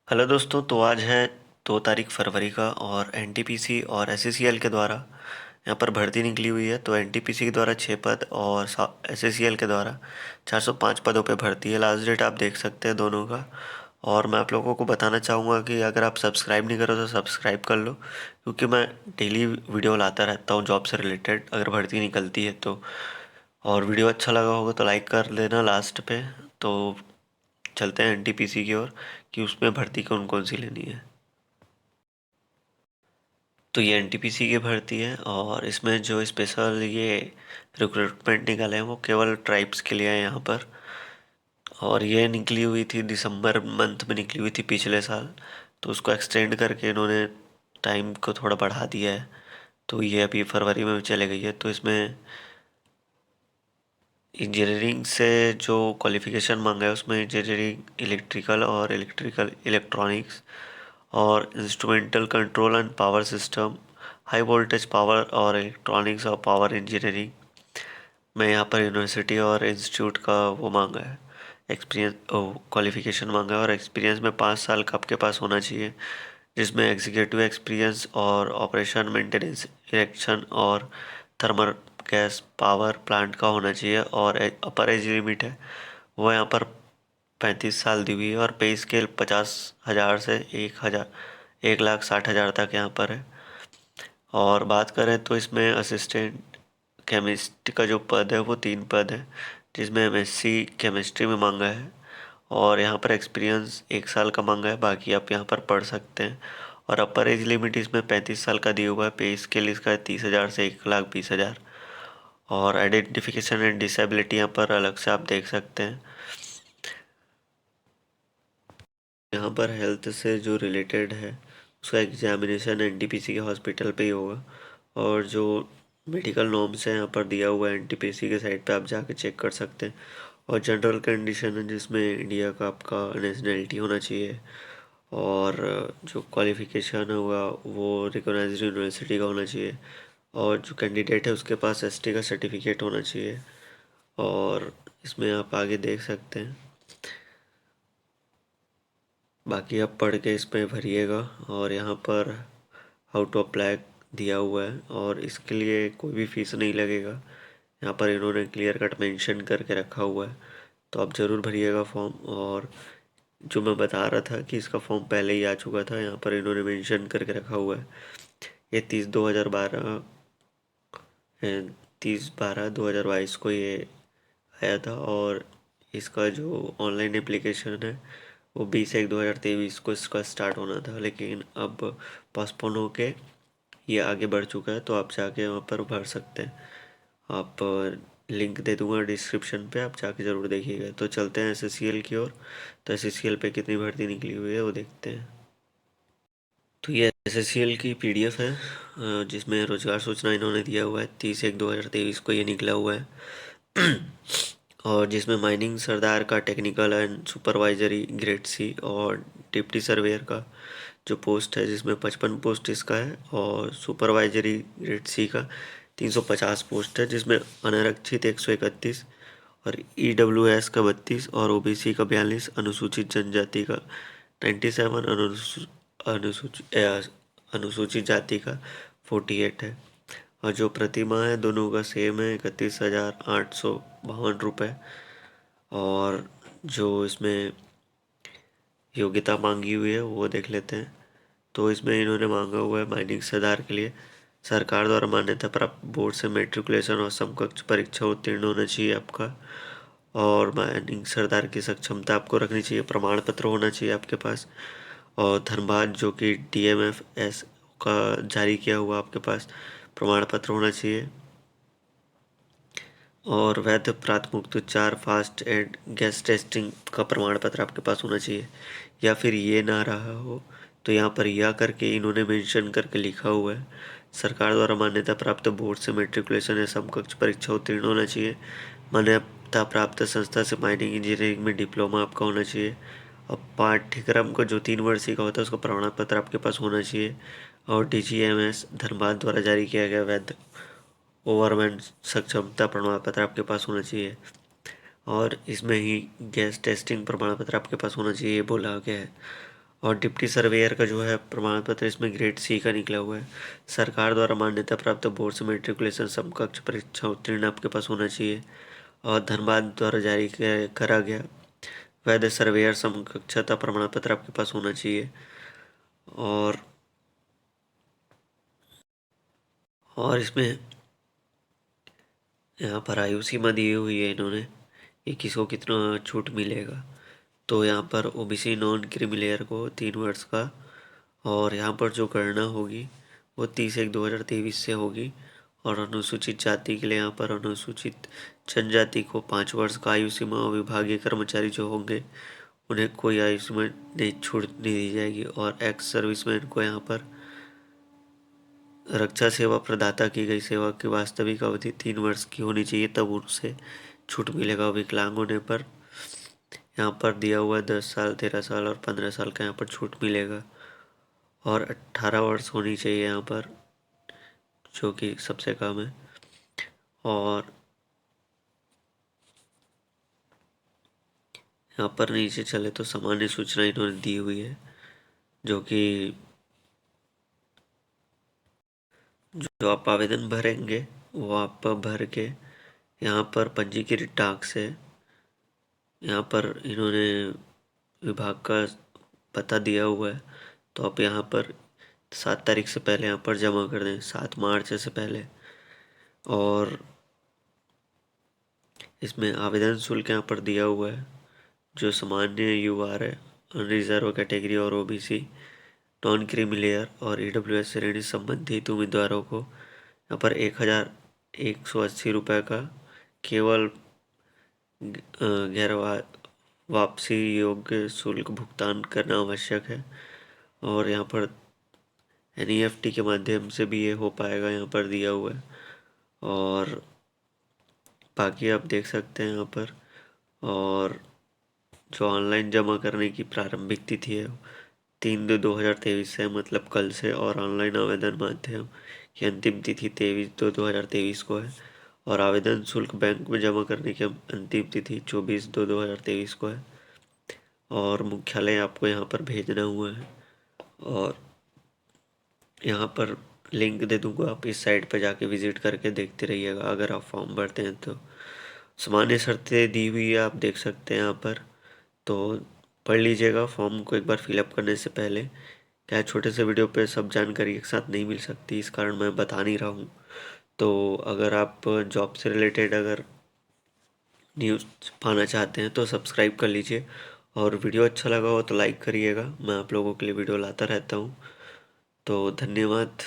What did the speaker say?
Hello दोस्तों। तो आज है 2 तारीख फरवरी का और एनटीपीसी और एसएससीएल के द्वारा यहाँ पर भर्ती निकली हुई है। तो एनटीपीसी के द्वारा 6 पद और एसएससीएल के द्वारा 405 पदों पे भर्ती है। लास्ट डेट आप देख सकते हैं दोनों का। और मैं आप लोगों को बताना चाहूँगा कि अगर आप सब्सक्राइब नहीं करो तो सब्सक्राइब कर लो, क्योंकि मैं डेली वीडियो लाता रहता हूँ जॉब से रिलेटेड अगर भर्ती निकलती है तो। और वीडियो अच्छा लगा होगा तो लाइक कर लेना लास्ट पे। तो चलते हैं एनटीपीसी की ओर कि उसमें भर्ती कौन कौन सी लेनी है। तो ये एनटीपीसी की भर्ती है और इसमें जो स्पेशल ये रिक्रूटमेंट निकाले हैं वो केवल ट्राइब्स के लिए है यहाँ पर। और ये निकली हुई थी दिसंबर मंथ में निकली हुई थी पिछले साल। तो उसको एक्सटेंड करके इन्होंने टाइम को थोड़ा बढ़ा दिया है। तो ये अभी फरवरी में चले गई है। तो इसमें इंजीनियरिंग से जो क्वालिफ़िकेशन मांगा है उसमें इंजीनियरिंग इलेक्ट्रिकल इलेक्ट्रॉनिक्स और instrumental control and power system, high voltage power और इलेक्ट्रॉनिक्स और पावर इंजीनियरिंग में यहाँ पर यूनिवर्सिटी और इंस्टीट्यूट का वो मांगा है, एक्सपीरियंस क्वालिफ़िकेशन मांगा है। और एक्सपीरियंस में 5 साल का आपके पास होना चाहिए, जिसमें एग्जीक्यूटिव एक्सपीरियंस और ऑपरेशन मेंटेनेंस इरेक्शन और थर्मल गैस पावर प्लांट का होना चाहिए। और अपर एज लिमिट है वो यहाँ पर 35 साल दी हुई है। और पे स्केल 50,000 से 1,60,000 तक यहाँ पर है। और बात करें तो इसमें असिस्टेंट केमिस्ट का जो पद है वो 3 पद है, जिसमें एमएससी केमिस्ट्री में मांगा है। और यहाँ पर एक्सपीरियंस 1 साल का मांगा है, बाकी आप यहाँ पर पढ़ सकते हैं। और अपर एज लिमिट इसमें 35 साल का दिया हुआ है। पे स्केल इसका 30,000 से 1,20,000। और आइडेंटिफिकेशन एंड डिसेबिलिटी यहाँ पर अलग से आप देख सकते हैं। यहाँ पर हेल्थ से जो रिलेटेड है उसका एग्जामिनेशन एनटीपीसी के हॉस्पिटल पे ही होगा। और जो मेडिकल नॉर्म्स है यहाँ पर दिया हुआ है एनटीपीसी के साइट पे, आप जाके चेक कर सकते हैं। और जनरल कंडीशन है जिसमें इंडिया का आपका नेशनैलिटी होना चाहिए। और जो क्वालिफ़िकेशन होगा वो रिकॉग्नाइज्ड यूनिवर्सिटी का होना चाहिए। और जो कैंडिडेट है उसके पास एसटी का सर्टिफिकेट होना चाहिए। और इसमें आप आगे देख सकते हैं, बाकी आप पढ़ के इसमें भरिएगा। और यहाँ पर हाउ टू अप्लाई दिया हुआ है और इसके लिए कोई भी फीस नहीं लगेगा। यहाँ पर इन्होंने क्लियर कट मेंशन करके रखा हुआ है। तो आप ज़रूर भरिएगा फॉर्म। और जो मैं बता रहा था कि इसका फॉर्म पहले ही आ चुका था, यहाँ पर इन्होंने मेंशन करके रखा हुआ है। ये 30/12/2022 को ये आया था। और इसका जो ऑनलाइन एप्लीकेशन है वो 20/1/2023 को इसका स्टार्ट होना था, लेकिन अब पोस्टपोन होके ये आगे बढ़ चुका है। तो आप जाके वहाँ पर भर सकते हैं। आप लिंक दे दूंगा डिस्क्रिप्शन पे, आप जाके ज़रूर देखिएगा। तो चलते हैं एसएससीएल की ओर। तो एसएससीएल पे कितनी भर्ती निकली हुई है वो देखते हैं। तो ये एसएससीएल की पीडीएफ है, जिसमें रोजगार सूचना इन्होंने दिया हुआ है। 30/1/2023 को ये निकला हुआ है। और जिसमें माइनिंग सरदार का technical and supervisory grade C और डिप्टी सर्वेयर का जो पोस्ट है जिसमें 55 पोस्ट इसका है। और सुपरवाइजरी ग्रेड सी का 350 पोस्ट है, जिसमें अनारक्षित 131 और ईडब्ल्यूएस का 32 और ओबीसी का 42, अनुसूचित जनजाति का 97, अनुसूचित जाति का 48 है। और जो प्रतिमा है दोनों का सेम है, 31,852 रुपये। और जो इसमें योग्यता मांगी हुई है वो देख लेते हैं। तो इसमें इन्होंने मांगा हुआ है माइनिंग सरदार के लिए सरकार द्वारा मान्यता प्राप्त बोर्ड से मेट्रिकुलेशन और समकक्ष परीक्षा उत्तीर्ण होना चाहिए आपका। और माइनिंग सरदार की सक्षमता आपको रखनी चाहिए, प्रमाण पत्र होना चाहिए आपके पास। और धनबाद जो कि डीएमएफएस का जारी किया हुआ आपके पास प्रमाण पत्र होना चाहिए। और वैध प्राथमिक उपचार फास्ट एड गैस टेस्टिंग का प्रमाण पत्र आपके पास होना चाहिए। या फिर ये ना रहा हो तो यहाँ पर या करके इन्होंने मेंशन करके लिखा हुआ है, सरकार द्वारा मान्यता प्राप्त बोर्ड से मेट्रिकुलेशन या समकक्ष परीक्षा उत्तीर्ण होना चाहिए। मान्यता प्राप्त संस्था से माइनिंग इंजीनियरिंग में डिप्लोमा आपका होना चाहिए। और पाठ्यक्रम को जो 3 वर्षीय का होता है उसका प्रमाण पत्र आपके पास होना चाहिए। और डीजीएमएस धनबाद द्वारा जारी किया गया वैध ओवरमैन सक्षमता प्रमाण पत्र आपके पास होना चाहिए। और इसमें ही गैस टेस्टिंग प्रमाण पत्र आपके पास होना चाहिए, ये बोला गया है। और डिप्टी सर्वेयर का जो है प्रमाण पत्र इसमें ग्रेड सी का निकला हुआ है। सरकार द्वारा मान्यता प्राप्त बोर्ड से मेट्रिकुलेशन समकक्ष परीक्षा उत्तीर्ण आपके पास होना चाहिए। और धनबाद द्वारा जारी करा गया वैध सर्वेयर समकक्षता प्रमाण पत्र आपके पास होना चाहिए। और इसमें यहाँ पर आयु सीमा दी हुई है इन्होंने कि किसको कितना छूट मिलेगा। तो यहाँ पर ओबीसी नॉन क्रीमी लेयर को 3 वर्ष का, और यहाँ पर जो गणना होगी वो 30/1/2023 से होगी। और अनुसूचित जाति के लिए यहाँ पर अनुसूचित जनजाति को 5 वर्ष का आयु सीमा, और विभागीय कर्मचारी जो होंगे उन्हें कोई आयु सीमा नहीं छूट नहीं दी जाएगी। और एक्स सर्विसमैन को यहाँ पर रक्षा सेवा प्रदाता की गई सेवा की वास्तविक अवधि 3 वर्ष की होनी चाहिए, तब उनसे छूट मिलेगा। विकलांग होने पर यहाँ पर दिया हुआ 10 साल, 13 साल और 15 साल का यहाँ पर छूट मिलेगा। और 18 वर्ष होनी चाहिए यहाँ पर, जो कि सबसे कम है। और यहाँ पर नीचे चले तो सामान्य सूचना इन्होंने दी हुई है, जो कि जो आप आवेदन भरेंगे वो आप भर के यहाँ पर पंजीकृत डाक से, यहाँ पर इन्होंने विभाग का पता दिया हुआ है, तो आप यहाँ पर 7 तारीख से पहले यहाँ पर जमा कर दें, 7 मार्च से पहले। और इसमें आवेदन शुल्क यहाँ पर दिया हुआ है, जो सामान्य UR है, रिजर्व कैटेगरी और ओबीसी नॉन क्रीमी लेयर और EWS श्रेणी संबंधित उम्मीदवारों को यहाँ पर 1180 रुपये का केवल गैर वापसी योग्य शुल्क भुगतान करना आवश्यक है। और यहाँ पर NEFT के माध्यम से भी ये हो पाएगा, यहाँ पर दिया हुआ है। और बाकी आप देख सकते हैं यहाँ पर। और जो ऑनलाइन जमा करने की प्रारंभिक तिथि है 3/2/2023 से, मतलब कल से। और ऑनलाइन आवेदन माध्यम की अंतिम तिथि 23/2/2023 को है। और आवेदन शुल्क बैंक में जमा करने की अंतिम तिथि 24/2/2023 को है। और मुख्यालय आपको यहाँ पर भेजना हुआ है। और यहाँ पर लिंक दे दूँगा, आप इस साइट पर जाके विज़िट करके देखते रहिएगा अगर आप फॉर्म भरते हैं तो। सामान्य शर्तें दी हुई है, आप देख सकते हैं यहाँ पर, तो पढ़ लीजिएगा फॉर्म को एक बार फिलअप करने से पहले। क्या छोटे से वीडियो पे सब जानकारी एक साथ नहीं मिल सकती, इस कारण मैं बता नहीं रहा हूँ। तो अगर आप जॉब से रिलेटेड अगर न्यूज़ पाना चाहते हैं तो सब्सक्राइब कर लीजिए। और वीडियो अच्छा लगा हो तो लाइक करिएगा, मैं आप लोगों के लिए वीडियो लाता रहता हूँ। तो धन्यवाद।